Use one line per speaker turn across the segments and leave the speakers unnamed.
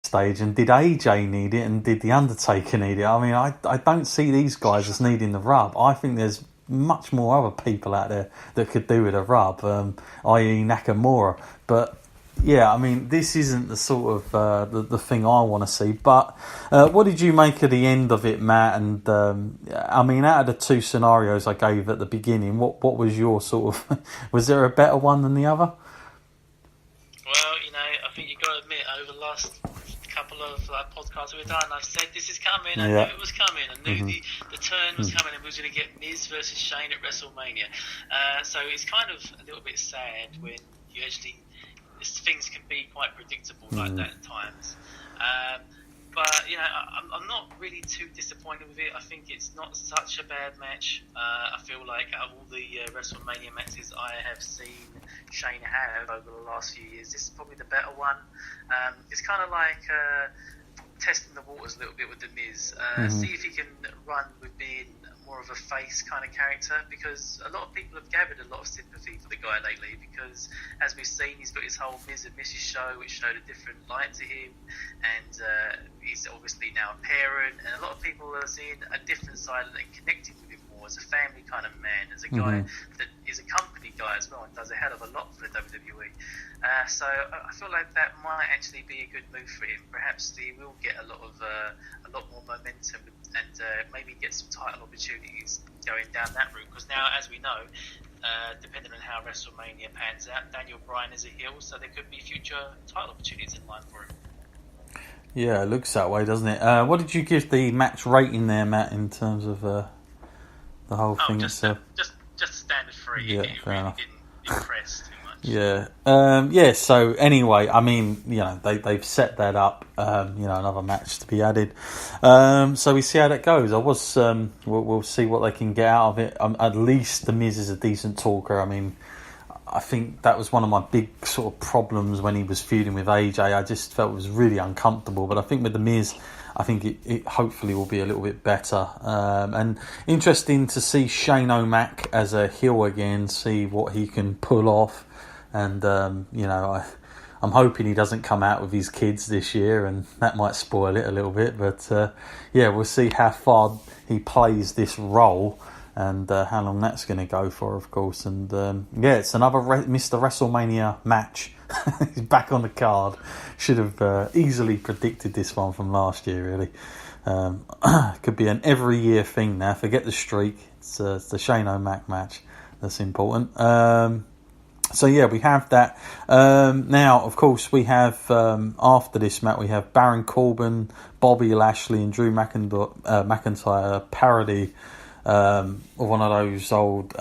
stage, and did AJ need it, and did the Undertaker need it? I mean, I don't see these guys as needing the rub. I think there's much more other people out there that could do with a rub, i.e. Nakamura. But yeah, I mean, this isn't the sort of the thing I want to see. But what did you make of the end of it, Matt? And I mean, out of the two scenarios I gave at the beginning, what was your sort of... was there a better one than the other?
Well, I think you've got to admit, over the last couple of podcasts we've done, I've said this is coming. I knew it was coming. I knew the turn was coming, and we was going to get Miz versus Shane at WrestleMania. So it's kind of a little bit sad when you actually... things can be quite predictable like that at times. But I'm not really too disappointed with it. I think it's not such a bad match. I feel like out of all the WrestleMania matches I have seen Shane have over the last few years, this is probably the better one. It's kind of like testing the waters a little bit with The Miz. See if he can run with being more of a face kind of character, because a lot of people have gathered a lot of sympathy for the guy lately, because as we've seen, he's got his whole Miz and Mrs. show, which showed a different light to him, and he's obviously now a parent, and a lot of people are seeing a different side and connecting with him more as a family kind of man, as a guy that is a company guy as well and does a hell of a lot for the WWE. So I feel like that might actually be a good move for him. Perhaps he will get a lot more momentum and maybe get some title opportunities going down that route. Because now, as we know, depending on how WrestleMania pans out, Daniel Bryan is a heel, so there could be future title opportunities in line for him.
Yeah, it looks that way, doesn't it? What did you give the match rating there, Matt, in terms of the whole thing itself?
Just standard 3.
Yeah,
it
fair
really
enough.
didn't impress too much.
Yeah. So anyway, I mean, they've set that up. Another match to be added. So we see how that goes. We'll see what they can get out of it. At least the Miz is a decent talker. I mean, I think that was one of my big sort of problems when he was feuding with AJ. I just felt it was really uncomfortable. But I think with the Miz, I think it hopefully will be a little bit better. And interesting to see Shane O'Mac as a heel again, see what he can pull off. And, I'm hoping he doesn't come out with his kids this year, and that might spoil it a little bit. But, we'll see how far he plays this role and how long that's going to go for, of course. And, it's another Mr. WrestleMania match. He's back on the card. Should have easily predicted this one from last year, really. Could be an every year thing now. Forget the streak. It's the Shane O'Mac match that's important. We have that. Now, of course, we have, after this match, we have Baron Corbin, Bobby Lashley and Drew McIntyre parody of one of those old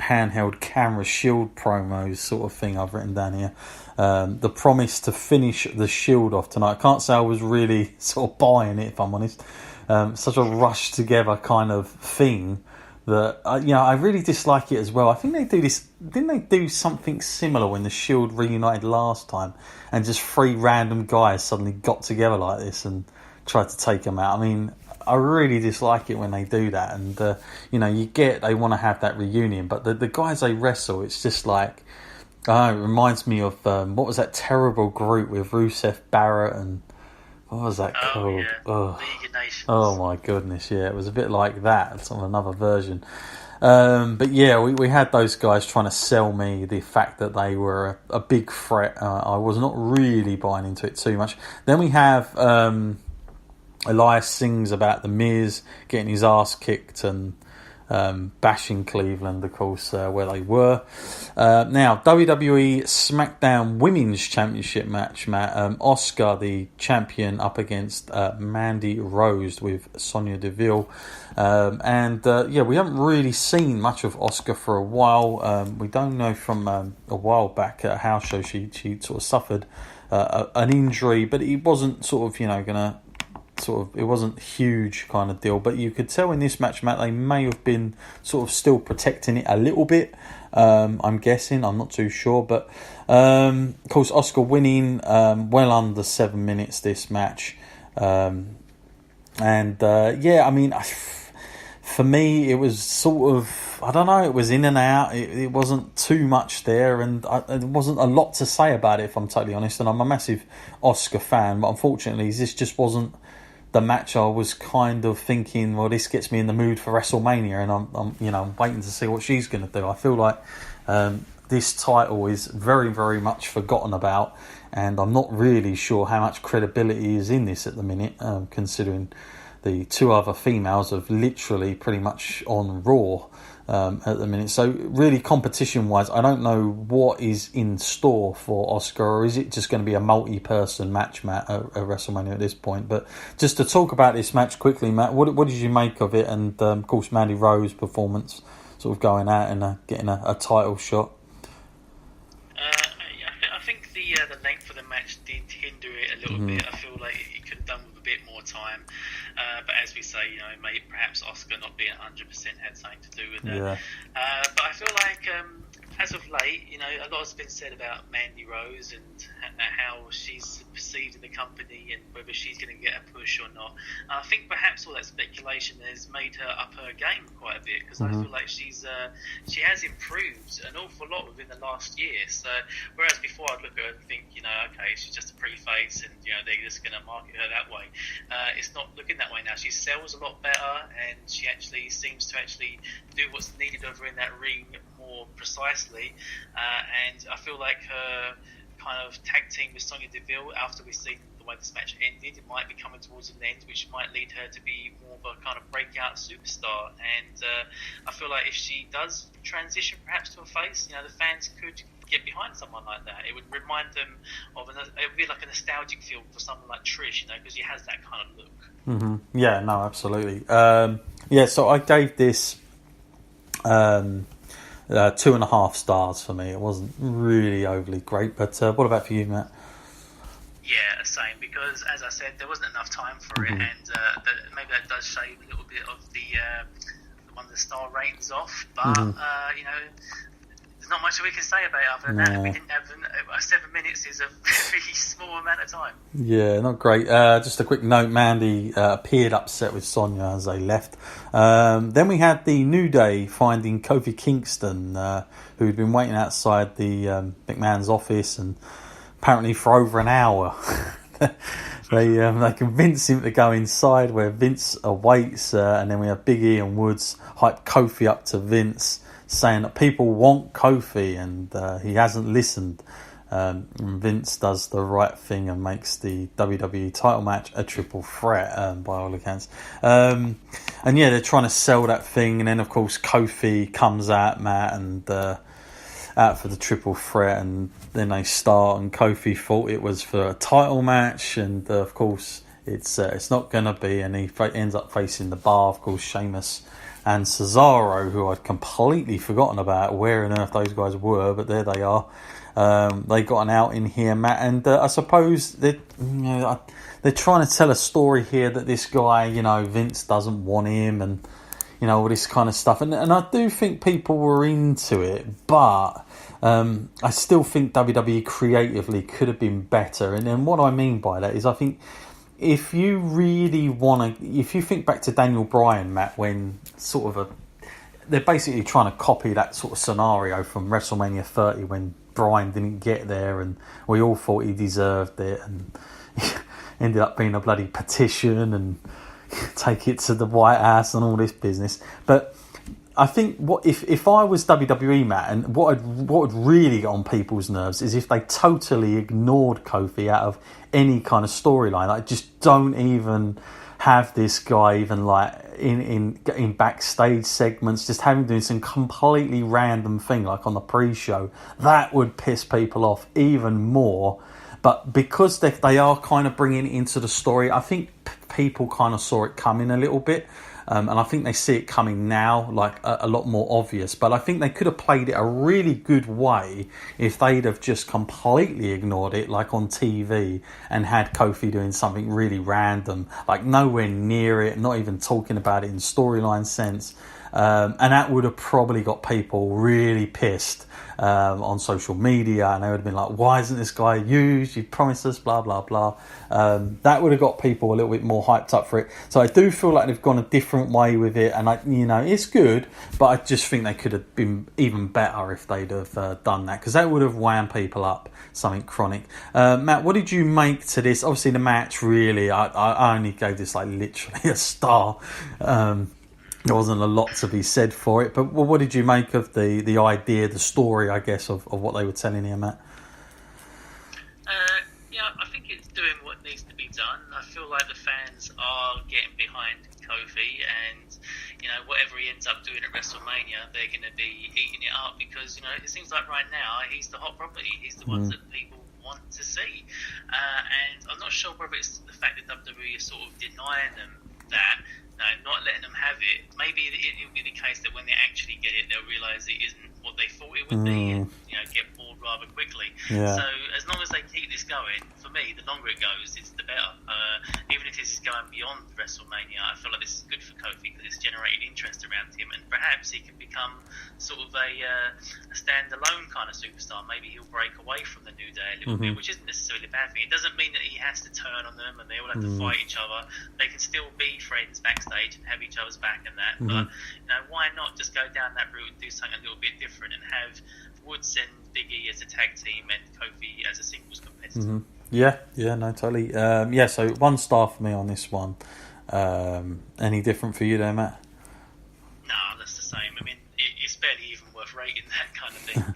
handheld camera Shield promos sort of thing I've written down here. The promise to finish the Shield off tonight. I can't say I was really sort of buying it, if I'm honest. Such a rushed together kind of thing that I really dislike it as well. I think they do this. Didn't they do something similar when the Shield reunited last time, and just 3 random guys suddenly got together like this and tried to take them out? I mean, I really dislike it when they do that. And they want to have that reunion, but the guys they wrestle, it's just like, it reminds me of what was that terrible group with Rusev, Barrett, and what was that called?
Yeah. League of Nations.
Oh my goodness, yeah, it was a bit like that. It's on another version. But yeah, we had those guys trying to sell me the fact that they were a big threat. I was not really buying into it too much. Then we have Elias sings about the Miz getting his ass kicked and bashing Cleveland, of course, where they were. Now, WWE SmackDown Women's Championship match, Matt. Asuka, the champion, up against Mandy Rose with Sonya Deville. We haven't really seen much of Asuka for a while. We don't know from a while back at a house show she sort of suffered an injury, but it wasn't sort of, gonna... it wasn't huge kind of deal, but you could tell in this match, Matt, they may have been sort of still protecting it a little bit. I'm guessing, I'm not too sure, but of course Asuka winning well under 7 minutes this match, for me, it was sort of, I don't know, it was in and out. It wasn't too much there, and there wasn't a lot to say about it, if I'm totally honest. And I'm a massive Asuka fan, but unfortunately, this just wasn't the match I was kind of thinking, well, this gets me in the mood for WrestleMania, and I'm waiting to see what she's going to do. I feel like this title is very, very much forgotten about, and I'm not really sure how much credibility is in this at the minute, considering the two other females are literally pretty much on Raw at the minute. So really, competition-wise, I don't know what is in store for Asuka, or is it just going to be a multi-person match, Matt, at WrestleMania at this point? But just to talk about this match quickly, Matt, what did you make of it? And of course, Mandy Rose's performance, sort of going out and getting a title shot.
I think the length of the match did hinder it a little bit. I feel like it could have done with a bit more time. But as we say, perhaps Asuka not being 100% had something to do with it.
Yeah.
But I feel like as of late, a lot has been said about Mandy Rose and how she's perceived in the company and whether she's going to get a push or not. I think perhaps all that speculation has made her up her game quite a bit, because I feel like she has improved an awful lot within the last year. So whereas before I'd look at her and think, okay, she's just a pretty face and they're just going to market her that way. It's not looking that way now. She sells a lot better, and she actually seems to do what's needed of her in that ring more precisely. And I feel like her kind of tag team with Sonya Deville, after we've seen the way this match ended, it might be coming towards an end, which might lead her to be more of a kind of breakout superstar. And I feel like if she does transition perhaps to a face, the fans could get behind someone like that. It would remind them of it would be like a nostalgic feel for someone like Trish, because she has that kind of look.
Mm-hmm. Yeah, no, absolutely. So I gave this 2.5 stars for me. It wasn't really overly great, but what about for you, Matt?
Yeah, same, because as I said, there wasn't enough time for it, and maybe that does shave a little bit of one of the star ratings off, but there's not much we can say about it other than that. We didn't have 7 minutes is a very small amount of time. Yeah,
not great. Just a quick note, Mandy appeared upset with Sonya as they left. Then we had the New Day finding Kofi Kingston, who'd been waiting outside the McMahon's office, and apparently for over an hour. They convince him to go inside where Vince awaits, and then we have Big E and Woods hype Kofi up to Vince, saying that people want Kofi, and he hasn't listened. Vince does the right thing and makes the WWE title match a triple threat, by all accounts. And yeah, they're trying to sell that thing, and then of course Kofi comes out, Matt, and out for the triple threat, and then they start, and Kofi thought it was for a title match, and of course it's not going to be, and he ends up facing the Bar, of course, Sheamus and Cesaro, who I'd completely forgotten about where on earth those guys were, but there they are. They got an out in here, Matt, and I suppose they're trying to tell a story here that this guy, Vince doesn't want him, and all this kind of stuff, and I do think people were into it, but I still think WWE creatively could have been better. And what I mean by that is, I think if you really want to, if you think back to Daniel Bryan, Matt, when they're basically trying to copy that sort of scenario from WrestleMania 30 when Bryan didn't get there, and we all thought he deserved it, and ended up being a bloody petition and take it to the White House and all this business. But I think if I was WWE, Matt, and what would really get on people's nerves is if they totally ignored Kofi out of any kind of storyline. Like, just don't even have this guy even like in backstage segments, just have him doing some completely random thing like on the pre-show. That would piss people off even more. But because they are kind of bringing it into the story, I think people kind of saw it coming a little bit. And I think they see it coming now, like a lot more obvious. But I think they could have played it a really good way if they'd have just completely ignored it, like on TV, and had Kofi doing something really random, like nowhere near it, not even talking about it in storyline sense. And that would have probably got people really pissed on social media, and they would have been like, why isn't this guy used? You promised us, blah, blah, blah. That would have got people a little bit more hyped up for it. So I do feel like they've gone a different way with it, and it's good, but I just think they could have been even better if they'd have done that, because that would have wound people up, something chronic. Matt, what did you make to this? Obviously the match, really, I only gave this like literally a star. There wasn't a lot to be said for it, but what did you make of the idea, the story, I guess, of what they were telling here, Matt?
I think it's doing what needs to be done. I feel like the fans are getting behind Kofi, and whatever he ends up doing at WrestleMania, they're going to be eating it up, because it seems like right now he's the hot property. He's the ones that people want to see, and I'm not sure whether it's the fact that WWE is sort of denying them that. No, not letting them have it. Maybe it'll be the case that when they actually get it, they'll realise it isn't what they thought it would be, and get bored rather quickly.
Yeah.
So as long as they keep this going, for me, the longer it goes, it's the better. Even if this is going beyond WrestleMania, I feel like this is good for Kofi, because it's generating interest around him, and perhaps he can become sort of a standalone kind of superstar. Maybe he'll break away from the New Day a little bit, which isn't necessarily a bad thing. It doesn't mean that he has to turn on them and they all have to fight each other. They can still be friends backstage and have each other's back and that. But why not just go down that route and do something a little bit different, and have Woods and Big E as a tag team and Kofi as a singles competitor?
No, totally. So 1 star for me on this one. Any different for you there, Matt?
No, that's the same. I mean, it's barely even worth rating, that kind of thing.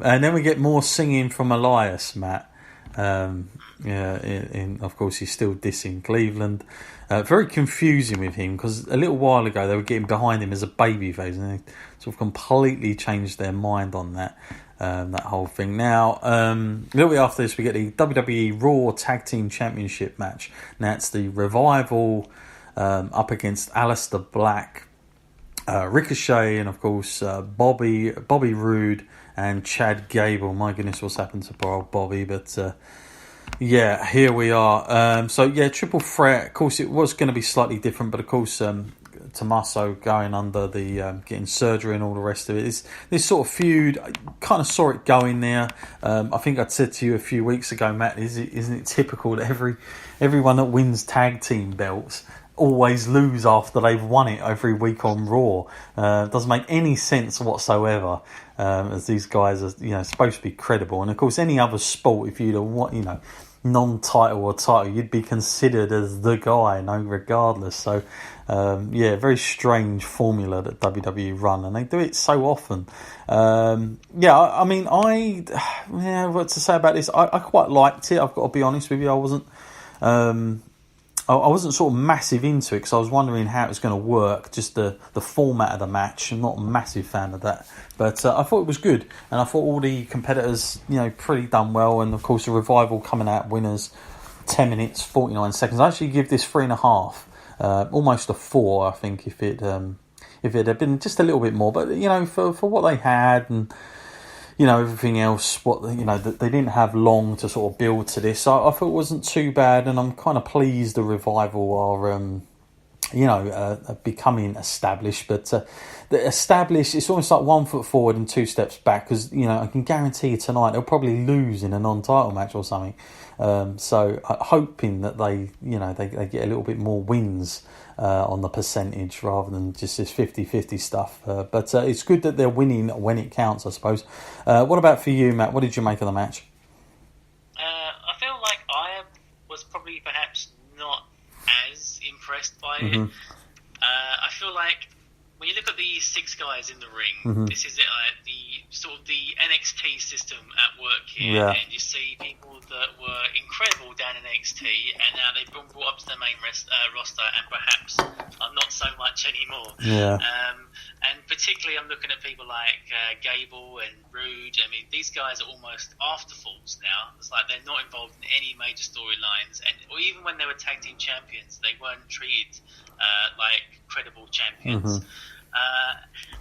And then we get more singing from Elias, Matt. Of course, he's still dissing Cleveland. Very confusing with him, because a little while ago they were getting behind him as a babyface, and they sort of completely changed their mind on that whole thing. Now, a little bit after this, we get the WWE Raw Tag Team Championship match. Now it's the Revival up against Aleister Black, Ricochet, and of course Bobby Roode and Chad Gable. My goodness, what's happened to poor old Bobby? But here we are. Triple threat. Of course, it was going to be slightly different, but of course, Tommaso going under the getting surgery and all the rest of it. This sort of feud, I kind of saw it going there. I think I'd said to you a few weeks ago, Matt, isn't it typical that everyone that wins tag team belts always lose after they've won it every week on Raw? It doesn't make any sense whatsoever, as these guys are supposed to be credible. And of course, any other sport, if you'd have non-title or title, you'd be considered as the guy, regardless. So very strange formula that WWE run, and they do it so often. What to say about this? I quite liked it. I've got to be honest with you. I wasn't sort of massive into it, because I was wondering how it was going to work, just the format of the match. I'm not a massive fan of that, but I thought it was good, and I thought all the competitors, pretty done well, and of course the Revival coming out winners, 10 minutes 49 seconds. I actually give this 3.5, almost a 4, I think, if it had been just a little bit more, but for what they had, and everything else, they didn't have long to sort of build to this. I thought it wasn't too bad, and I'm kind of pleased the Revival are becoming established. But the established, it's almost like 1 foot forward and 2 steps back, because I can guarantee you tonight they'll probably lose in a non-title match or something. So hoping that they get a little bit more wins on the percentage, rather than just this 50-50 stuff. But it's good that they're winning when it counts, I suppose. What about for you, Matt? What did you make of the match?
I feel like I was probably perhaps not as impressed by it. I feel like when you look at the 6 guys in the ring, this is the sort of the NXT system at work here, and you see people that were incredible down in NXT, and now they've been brought up to the main roster, and perhaps are not so much anymore. And particularly, I'm looking at people like Gable and Rude. I mean, these guys are almost afterthoughts now. It's like they're not involved in any major storylines, or even when they were tag team champions, they weren't treated like credible champions.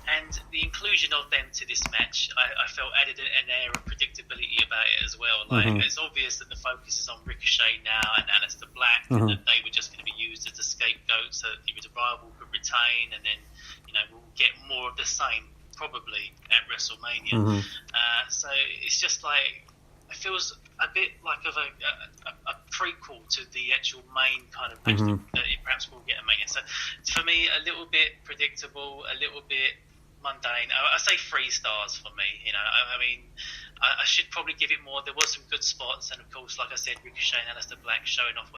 And the inclusion of them to this match, I felt added an air of predictability about it as well. Like, it's obvious that the focus is on Ricochet now and Aleister Black, and that they were just going to be used as a scapegoat so that the Revival could retain, and then more of the same, probably, at WrestleMania.
Mm-hmm.
So it's just like, it feels a bit like of a prequel to the actual main kind of match that perhaps we'll get a Mania. So for me, a little bit predictable, a little bit mundane. I say 3 stars for me. You know, I mean, I should probably give it more. There was some good spots, and of course, like I said, Ricochet and Aleister Black showing off